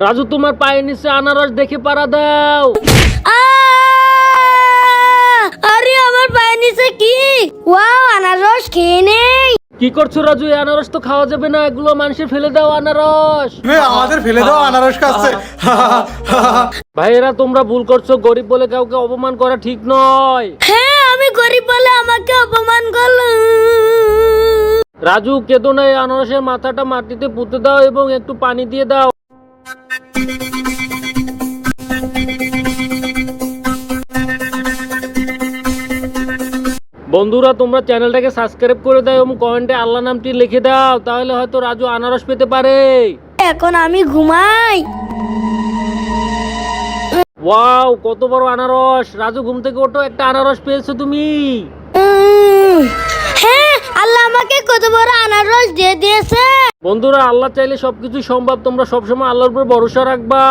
রাজু তোমার পায়ের নিচে আনারস দেখে পাড়া দাও। আরে আমার পায়ের নিচে কি? ওয়াও, আনারস খেয়ে নেই। কি করছো রাজু? এই আনারস তো খাওয়া যাবে না, এগুলো মানুষের ফেলে দাও আনারস। আমাদের ফেলে দাও আনারস খাচ্ছে। ভাইয়েরা তোমরা ভুল করছো, গরিব বলে কাউকে অপমান করা ঠিক নয়। হ্যাঁ, আমি গরিব বলে আমাকে অপমান করলো। রাজু কেঁদো না, এই আনারসের মাথাটা মাটিতে পুঁতে দাও এবং একটু পানি দিয়ে দাও। বন্ধুরা তোমরা চ্যানেলটাকে সাবস্ক্রাইব করে দাও এবং কমেন্টে আল্লাহ নামটি লিখে দাও, তাহলে হয়তো রাজু আনারস পেতে পারে। এখন আমি ঘুমাই। ওয়াও, কত বড় আনারস! রাজু ঘুম থেকে ওঠো, একটা আনারস পেয়েছো তুমি। হ্যাঁ, আল্লাহ আমাকে কত বড় আনারস দিয়ে দিয়েছে। বন্ধুরা আল্লাহ চাইলে সবকিছু সম্ভব, তোমরা সবসময় আল্লাহর উপর ভরসা রাখবা।